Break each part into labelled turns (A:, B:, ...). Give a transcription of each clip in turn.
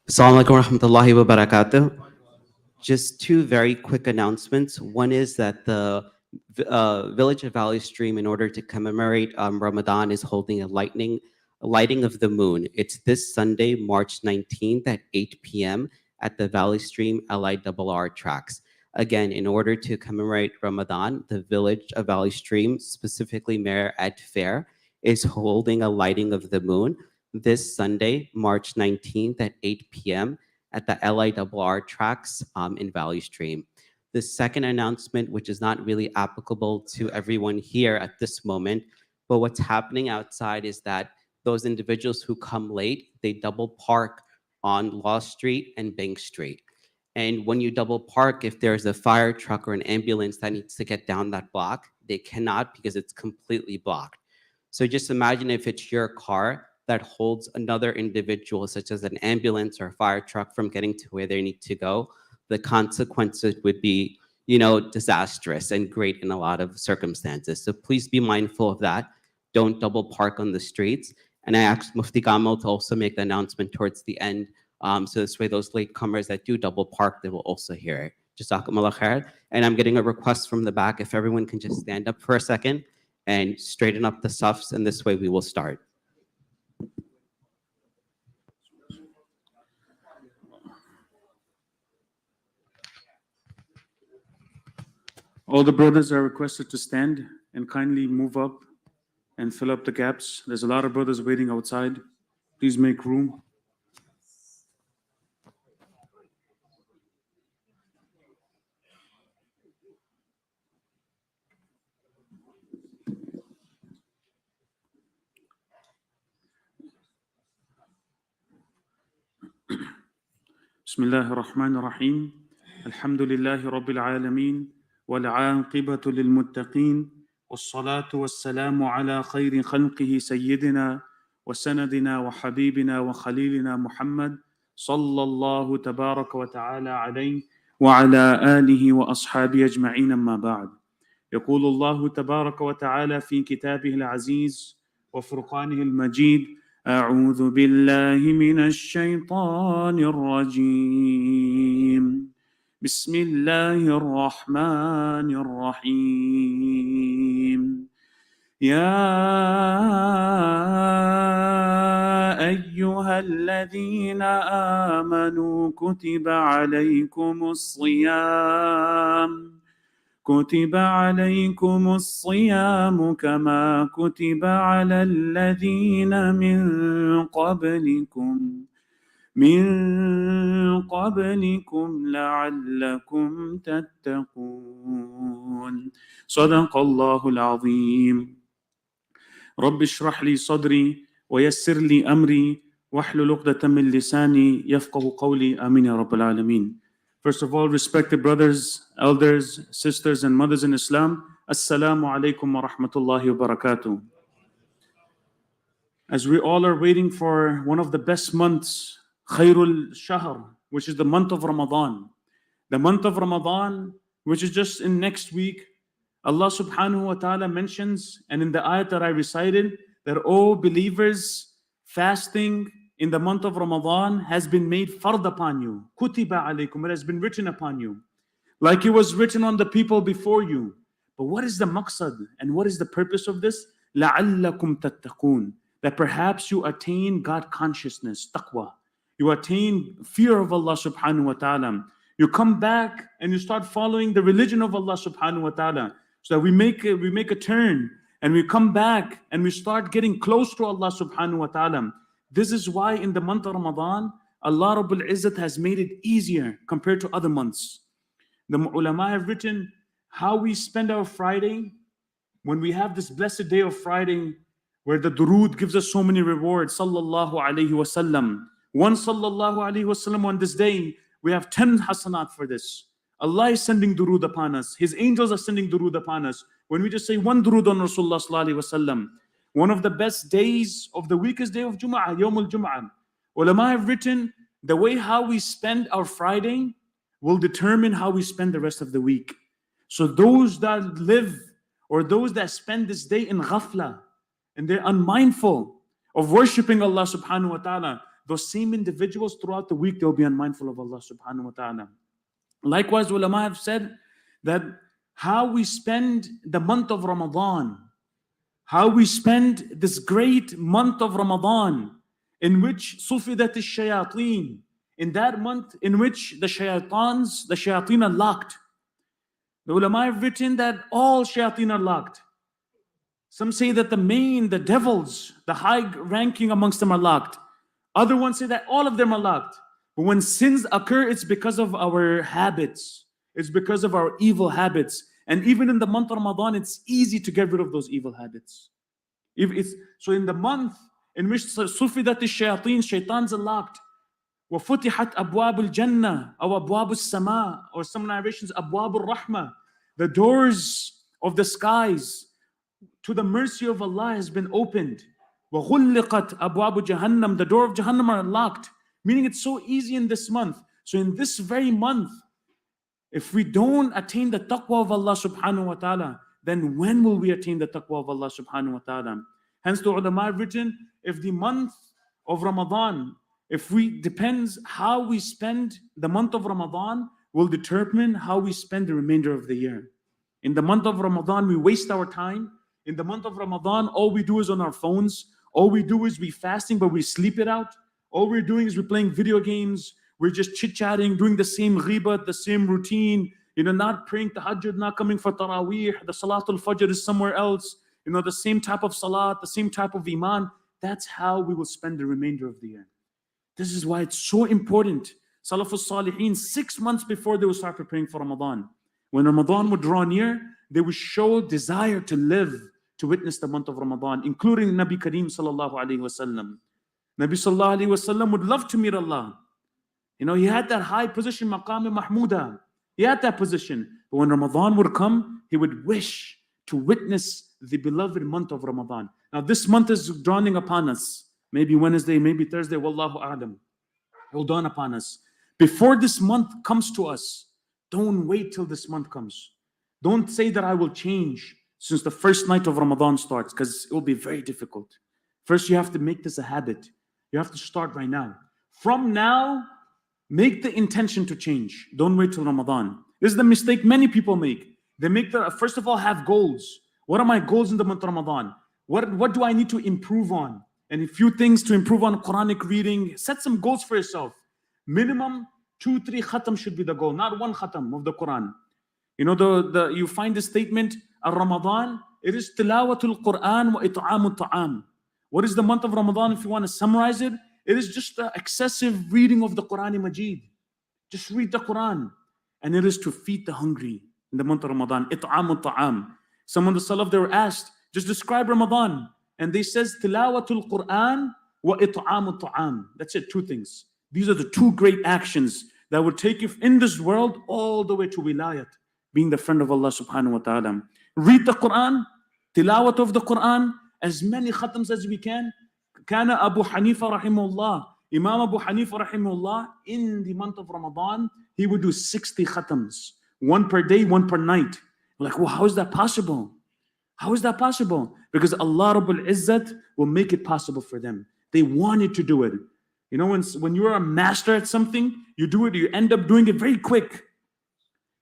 A: Assalamu alaikum warahmatullahi wabarakatuh. Just two very quick announcements. One is that the village of Valley Stream, in order to commemorate Ramadan, is holding a lighting of the moon. It's this Sunday, March 19th at 8 p.m. at the Valley Stream LIRR tracks. Again, in order to commemorate Ramadan, the village of Valley Stream, specifically Mayor Ed Fair, is holding a lighting of the moon this Sunday, March 19th at 8 p.m. at the LIRR tracks in Valley Stream. The second announcement, which is not really applicable to everyone here at this moment, but what's happening outside is that those individuals who come late, they double park on Law Street and Bank Street. And when you double park, if there's a fire truck or an ambulance that needs to get down that block, they cannot because it's completely blocked. So just imagine if it's your car that holds another individual, such as an ambulance or a fire truck, from getting to where they need to go. The consequences would be, disastrous and great in a lot of circumstances. So please be mindful of that. Don't double park on the streets. And I asked Mufti Gamal to also make the announcement towards the end. So this way, those latecomers that do double park, they will also hear it. Jazakumullah khair. And I'm getting a request from the back. If everyone can just stand up for a second and straighten up the safs, and this way we will start.
B: All the brothers are requested to stand and kindly move up and fill up the gaps. There's a lot of brothers waiting outside. Please make room. Bismillahir Rahmanir Rahim. Alhamdulillahi Rabbil Alameen. والعاقبة للمتقين والصلاة والسلام على خير خلقه سيدنا وسندنا وحبيبنا وخليلنا محمد صلى الله تبارك وتعالى عليه وعلى آله وأصحابه أجمعين أما بعد. يقول الله تبارك وتعالى في كتابه العزيز وفرقانه المجيد: أعوذ بالله من الشيطان الرجيم. بسم الله الرحمن الرحيم. يا أيها الذين آمنوا كتب عليكم الصيام كما كتب على الذين من قبلكم لعلكم تتقون. صدق الله العظيم. رب اشرح لي صدري ويسر لي أمري واحلل عقدة من لساني يفقه قولي. آمين يا رب العالمين. First of all, respected brothers, elders, sisters, and mothers in Islam, Assalamu alaikum wa rahmatullahi wa barakatuh. As we all are waiting for one of the best months, Khairul Shahr, which is the month of Ramadan. The month of Ramadan, which is just in next week, Allah subhanahu wa ta'ala mentions, and in the ayat that I recited, that all believers, fasting in the month of Ramadan has been made fard upon you. Kutiba alaykum, it has been written upon you. Like it was written on the people before you. But what is the maqsad and what is the purpose of this? لَعَلَّكُمْ تَتَّقُونَ. That perhaps you attain God consciousness, taqwa. You attain fear of Allah subhanahu wa ta'ala. You come back and you start following the religion of Allah subhanahu wa ta'ala. So that we make a turn and we come back and we start getting close to Allah subhanahu wa ta'ala. This is why in the month of Ramadan, Allah Rabbul Izzat has made it easier compared to other months. The ulama have written how we spend our Friday when we have this blessed day of Friday where the durood gives us so many rewards. Sallallahu alayhi wasallam. One sallallahu alayhi wasallam on this day, we have 10 hasanat for this. Allah is sending durood upon us. His angels are sending durood upon us. When we just say one durood on Rasulullah sallallahu alayhi wasallam, one of the best days of the weekest day of Jum'ah, Yawmul Jum'ah. Ulama have written the way how we spend our Friday will determine how we spend the rest of the week. So those that live or those that spend this day in ghafla, and they're unmindful of worshipping Allah subhanahu wa ta'ala, those same individuals throughout the week, they'll be unmindful of Allah subhanahu wa ta'ala. Likewise, ulama have said that how we spend the month of Ramadan, how we spend this great month of Ramadan, in which sufidat al-shayateen, in that month in which the shayateen are locked. The ulama have written that all shayateen are locked. Some say that the devils, the high ranking amongst them are locked. Other ones say that all of them are locked. But when sins occur, it's because of our habits. It's because of our evil habits. And even in the month of Ramadan, it's easy to get rid of those evil habits. So in the month in which sufidat al-shayateen, shaitans are locked, وَفُتِحَتْ أَبْوَابُ الْجَنَّةِ أو أَبْوَابُ السَّمَاءِ, or some narrations, أَبْوَابُ الرَّحْمَةِ, the doors of the skies to the mercy of Allah has been opened. وَغُلِّقَتْ أَبْوَابُ جَهَنَّمِ, the door of Jahannam are locked. Meaning it's so easy in this month. So in this very month, if we don't attain the taqwa of Allah subhanahu wa ta'ala, then when will we attain the taqwa of Allah subhanahu wa ta'ala? Hence the ulama have written, if the month of Ramadan, depends how we spend the month of Ramadan will determine how we spend the remainder of the year. In the month of Ramadan, we waste our time. In the month of Ramadan, all we do is on our phones. All we do is we fasting, but we sleep it out. All we're doing is we're playing video games. We're just chit-chatting, doing the same ghibat, the same routine. Not praying tahajjud, not coming for taraweeh. The salatul fajr is somewhere else. The same type of salat, the same type of iman. That's how we will spend the remainder of the year. This is why it's so important. Salafus Salihin, 6 months before they would start preparing for Ramadan. When Ramadan would draw near, they would show desire to live, to witness the month of Ramadan, including Nabi Kareem sallallahu alayhi wasallam. Nabi sallallahu alayhi wasallam would love to meet Allah. He had that high position, maqam mahmuda. He had that position. But when Ramadan would come, he would wish to witness the beloved month of Ramadan. Now this month is dawning upon us. Maybe Wednesday, maybe Thursday, wallahu a'lam. It will dawn upon us. Before this month comes to us, don't wait till this month comes. Don't say that I will change since the first night of Ramadan starts, because it will be very difficult. First, you have to make this a habit. You have to start right now. From now, make the intention to change. Don't wait till Ramadan. This is the mistake many people make. They first of all, have goals. What are my goals in the month of Ramadan? What do I need to improve on? And a few things to improve on: Quranic reading. Set some goals for yourself. Minimum 2-3 khatam should be the goal, not 1 khatam of the Quran. You find the statement, Ramadan, it is tilawatul Quran wa it'amut ta'am. What is the month of Ramadan? If you want to summarize it, it is just the excessive reading of the Quran Majid. Just read the Quran. And it is to feed the hungry in the month of Ramadan. It'amut ta'am. Some of the Salaf, they were asked, just describe Ramadan. And they says, tilawatul Quran wa it'amut ta'am. That's it, 2 things. These are the 2 great actions that will take you in this world all the way to wilayat, being the friend of Allah subhanahu wa ta'ala. Read the Quran, tilawat of the Quran, as many khatams as we can. Kana Abu Hanifa rahimahullah, Imam Abu Hanifa rahimahullah, in the month of Ramadan, he would do 60 khatams. 1 per day, 1 per night. We're like, well, how is that possible? How is that possible? Because Allah Rabbul Izzat will make it possible for them. They wanted to do it. When you're a master at something, you do it, you end up doing it very quick.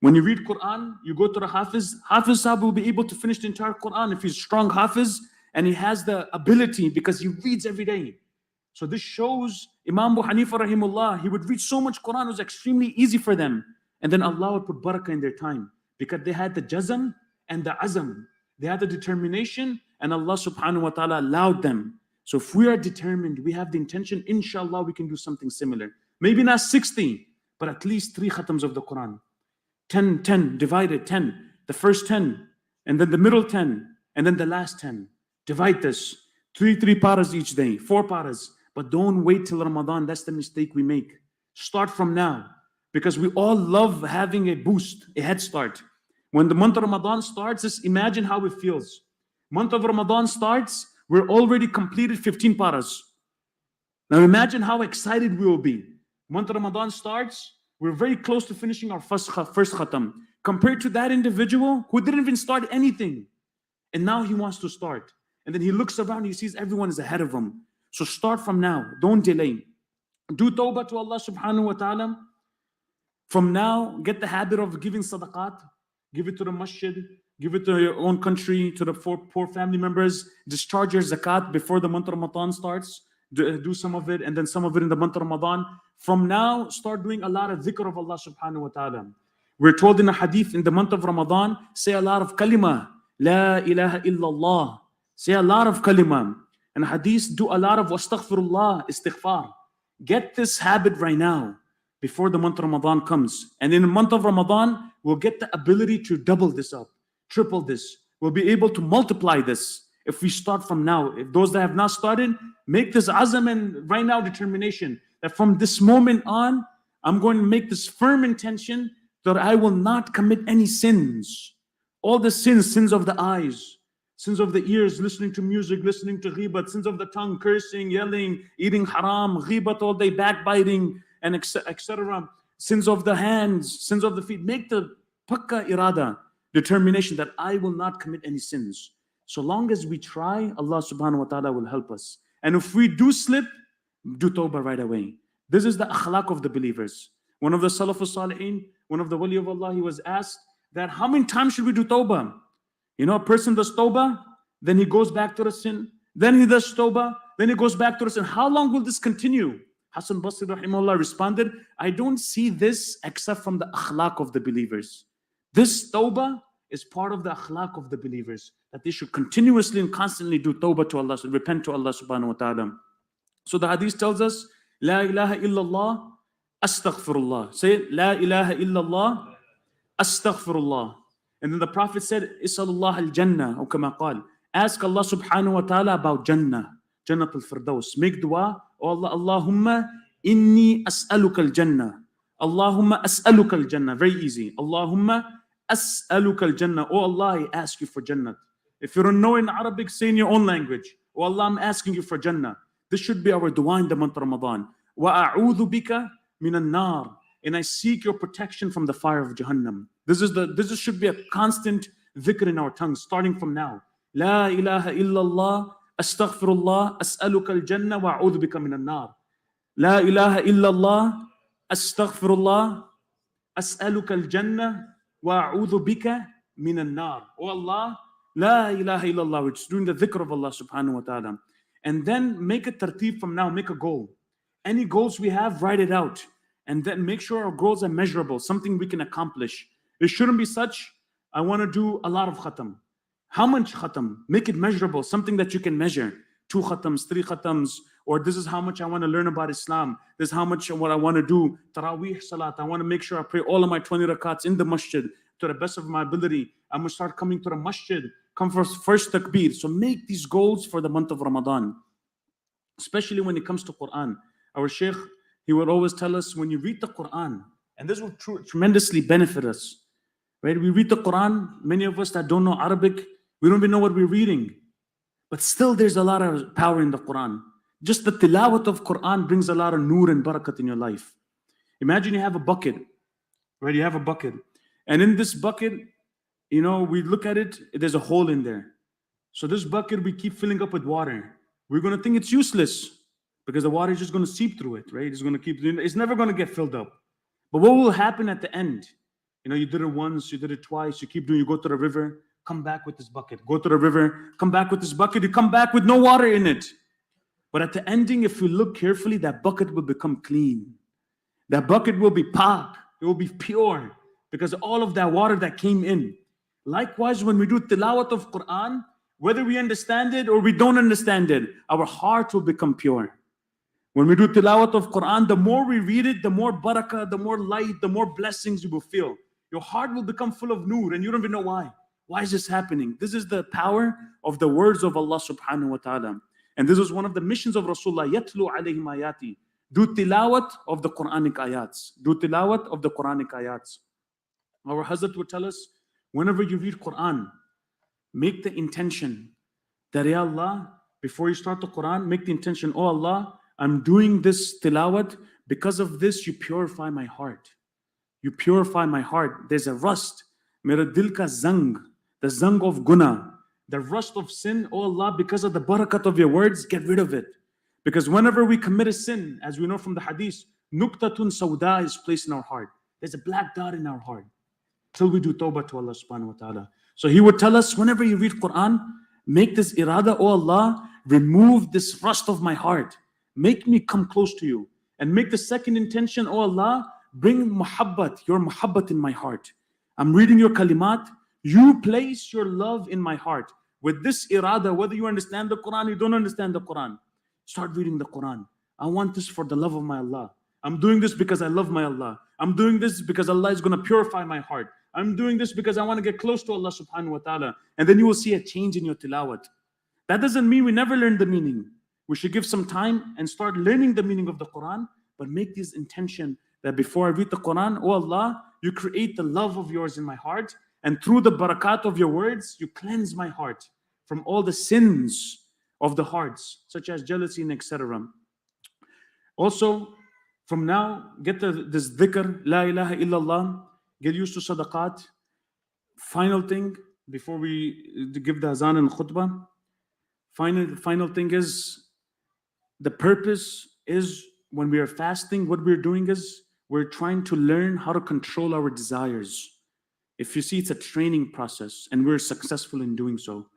B: When you read Quran, you go to the Hafiz. Hafiz Sahib will be able to finish the entire Quran if he's strong Hafiz and he has the ability because he reads every day. So this shows Imam Abu Hanifa rahimullah, he would read so much Quran, it was extremely easy for them. And then Allah would put barakah in their time because they had the jazm and the azam. They had the determination and Allah subhanahu wa ta'ala allowed them. So if we are determined, we have the intention, inshallah we can do something similar. Maybe not 60, but at least 3 khatams of the Quran. 10, divided 10. The first 10, and then the middle 10, and then the last 10. Divide this. 3 paras each day, 4 paras. But don't wait till Ramadan. That's the mistake we make. Start from now. Because we all love having a boost, a head start. When the month of Ramadan starts, just imagine how it feels. Month of Ramadan starts, we're already completed 15 paras. Now imagine how excited we will be. Month of Ramadan starts, we're very close to finishing our first khatam. Compared to that individual who didn't even start anything. And now he wants to start. And then he looks around, he sees everyone is ahead of him. So start from now, don't delay. Do tawbah to Allah subhanahu wa ta'ala. From now, get the habit of giving sadaqat. Give it to the masjid, give it to your own country, to the poor family members. Discharge your zakat before the month of Ramadan starts. Do some of it and then some of it in the month of Ramadan. From now, start doing a lot of dhikr of Allah subhanahu wa ta'ala. We're told in a hadith in the month of Ramadan, say a lot of kalima. La ilaha illallah. Say a lot of kalima. And hadith, do a lot of wastaghfirullah, istighfar. Get this habit right now before the month of Ramadan comes. And in the month of Ramadan, we'll get the ability to double this up, triple this. We'll be able to multiply this if we start from now. If those that have not started, make this azam and right now determination that from this moment on, I'm going to make this firm intention that I will not commit any sins. All the sins of the eyes, sins of the ears, listening to music, listening to ghibat, sins of the tongue, cursing, yelling, eating haram, ghibat all day, backbiting, and etc. Sins of the hands, sins of the feet. Make the pakka irada, determination that I will not commit any sins. So long as we try, Allah subhanahu wa ta'ala will help us. And if we do slip, do tawbah right away. This is the akhlaq of the believers. One of the Salafus Salihin, one of the wali of Allah, he was asked that how many times should we do tawbah? You know, a person does tawbah, then he goes back to the sin, then he does tawbah, then he goes back to the sin. How long will this continue? Hassan Basri rahimahullah responded, I don't see this except from the akhlaq of the believers. This tawbah is part of the akhlaq of the believers, that they should continuously and constantly do tawbah to Allah, repent to Allah subhanahu wa ta'ala. So the hadith tells us, La ilaha illallah, astaghfirullah. Say it, La ilaha illallah, astaghfirullah. And then the Prophet said, Isalullah al-Jannah, or kama qal. Ask Allah subhanahu wa ta'ala about Jannah, Jannat al-Firdaus. Make dua, oh Allah, Allahumma inni as'aluka al-Jannah. Allahumma as'aluka al-Jannah. Very easy. Allahumma as'aluka al-Jannah. Oh Allah, I ask you for Jannah. If you don't know in Arabic, say in your own language. Oh Allah, I'm asking you for Jannah. This should be our dua in the month of Ramadan. Wa a'udhu bika minan nar. And I seek your protection from the fire of Jahannam. This should be a constant dhikr in our tongues, starting from now. La ilaha illallah, astaghfirullah, as'aluka al-Jannah wa a'udhu bika minan nar. La ilaha illallah, astaghfirullah, as'aluka al-Jannah wa a'udhu bika minan nar. Oh Allah, la ilaha illallah. We're just doing the dhikr of Allah subhanahu wa ta'ala. And then make a tartib from now, make a goal. Any goals we have, write it out. And then make sure our goals are measurable, something we can accomplish. It shouldn't be such, I want to do a lot of khatam. How much khatam? Make it measurable, something that you can measure. 2 khatams, 3 khatams, or this is how much I want to learn about Islam. This is how much what I want to do. Taraweeh salat, I want to make sure I pray all of my 20 rakats in the masjid to the best of my ability. I'm going to start coming to the masjid, come for first takbir. So make these goals for the month of Ramadan, especially when it comes to Quran. Our Shaykh, he would always tell us, when you read the Quran, and this will tremendously benefit us, right? We read the Quran, many of us that don't know Arabic, we don't even know what we're reading. But still there's a lot of power in the Quran. Just the tilawat of Quran brings a lot of nur and barakat in your life. Imagine you have a bucket, right? You have a bucket. And in this bucket, you know, we look at it, there's a hole in there. So this bucket, we keep filling up with water. We're going to think it's useless, because the water is just going to seep through it, right? It's never going to get filled up. But what will happen at the end? You know, you did it once, you did it twice, you keep doing, you go to the river, come back with this bucket. Go to the river, come back with this bucket, you come back with no water in it. But at the ending, if you look carefully, that bucket will become clean. That bucket will be pak, it will be pure, because all of that water that came in. Likewise, when we do tilawat of Quran, whether we understand it or we don't understand it, our heart will become pure. When we do tilawat of Quran, the more we read it, the more barakah, the more light, the more blessings you will feel. Your heart will become full of nur, and you don't even know why. Why is this happening? This is the power of the words of Allah subhanahu wa ta'ala. And this was one of the missions of Rasulullah, yatlu alayhim ayati. Do tilawat of the Quranic ayats. Do tilawat of the Quranic ayats. Our Hazrat would tell us, whenever you read Quran, make the intention that, Ya Allah, before you start the Quran, make the intention, oh Allah, I'm doing this tilawat, because of this you purify my heart. You purify my heart. There's a rust. Mera dil ka zang, the zang of guna. The rust of sin, oh Allah, because of the barakat of your words, get rid of it. Because whenever we commit a sin, as we know from the hadith, nuktatun sawda is placed in our heart. There's a black dot in our heart till we do tawbah to Allah subhanahu wa ta'ala. So He would tell us, whenever you read Quran, make this irada, oh Allah, remove this rust of my heart. Make me come close to you. And make the second intention, oh Allah, bring muhabbat, your muhabbat in my heart. I'm reading your kalimat. You place your love in my heart. With this irada, whether you understand the Quran, you don't understand the Quran, start reading the Quran. I want this for the love of my Allah. I'm doing this because I love my Allah. I'm doing this because Allah is going to purify my heart. I'm doing this because I want to get close to Allah subhanahu wa ta'ala. And then you will see a change in your tilawat. That doesn't mean we never learn the meaning. We should give some time and start learning the meaning of the Quran, but make this intention that before I read the Quran, oh Allah, you create the love of yours in my heart, and through the barakat of your words, you cleanse my heart from all the sins of the hearts, such as jealousy and etc. Also, from now, get this dhikr, La ilaha illallah, get used to sadaqat. Final thing, before we give the azan and khutbah, final thing is, the purpose is when we are fasting, what we're doing is we're trying to learn how to control our desires. If you see, it's a training process, and we're successful in doing so.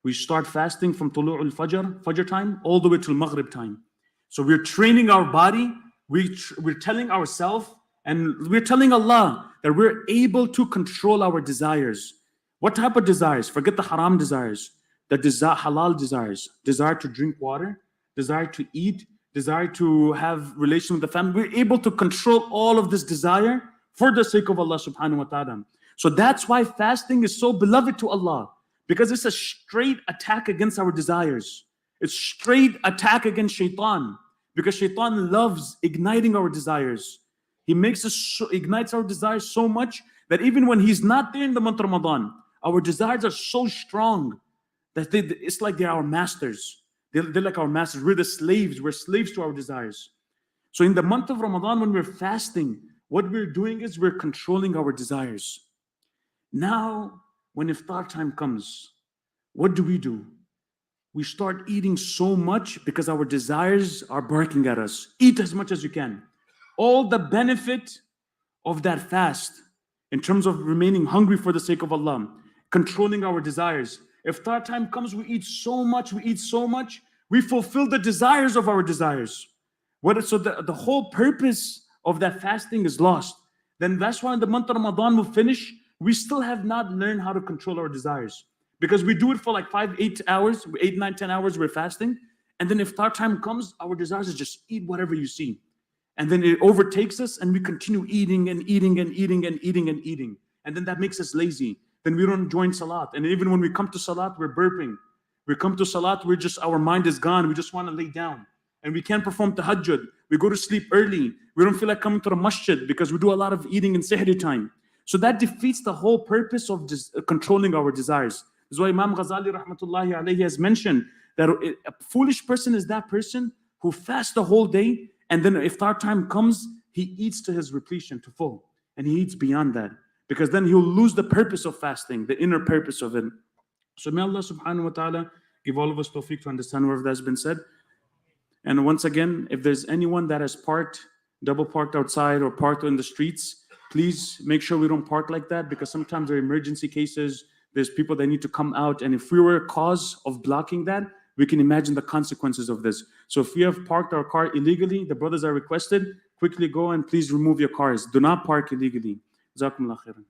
B: We start fasting from tulu'ul fajr time, all the way till maghrib time. So we're training our body, we're telling ourselves, and we're telling Allah that we're able to control our desires. What type of desires? Forget the haram desires. The halal desires. Desire to drink water, desire to eat, desire to have relation with the family. We're able to control all of this desire for the sake of Allah subhanahu wa ta'ala. So that's why fasting is so beloved to Allah, because it's a straight attack against our desires. It's straight attack against shaitan, because shaitan loves igniting our desires. He makes us ignites our desires so much that even when he's not there in the month of Ramadan, our desires are so strong that it's like they're our masters. They're like our masters. We're the slaves. We're slaves to our desires. So in the month of Ramadan, when we're fasting, what we're doing is we're controlling our desires. Now, when iftar time comes, what do? We start eating so much because our desires are barking at us. Eat as much as you can. All the benefit of that fast, in terms of remaining hungry for the sake of Allah, controlling our desires. Iftar time comes, we eat so much, we fulfill the desires of our desires. So the whole purpose of that fasting is lost. Then that's why in the month of Ramadan will finish, we still have not learned how to control our desires. Because we do it for like 8 hours, 8, 9, 10 hours, we're fasting. And then if iftar time comes, our desires is just eat whatever you see. And then it overtakes us and we continue eating and eating and eating and eating and eating. And then that makes us lazy. Then we don't join salat. And even when we come to salat, we're burping. We come to salat, our mind is gone. We just want to lay down. And we can't perform tahajjud. We go to sleep early. We don't feel like coming to the masjid because we do a lot of eating in sihri time. So that defeats the whole purpose of just controlling our desires. This is why Imam Ghazali rahmatullahi alayhi has mentioned that a foolish person is that person who fasts the whole day, and then if iftar time comes, he eats to his repletion, to full. And he eats beyond that. Because then he'll lose the purpose of fasting, the inner purpose of it. So may Allah subhanahu wa ta'ala give all of us tawfiq to understand whatever has been said. And once again, if there's anyone that has double parked outside or parked in the streets, please make sure we don't park like that, because sometimes there are emergency cases. There's people that need to come out. And if we were a cause of blocking that, we can imagine the consequences of this. So if we have parked our car illegally, the brothers are requested, quickly go and please remove your cars. Do not park illegally. Jazakumullah khairan.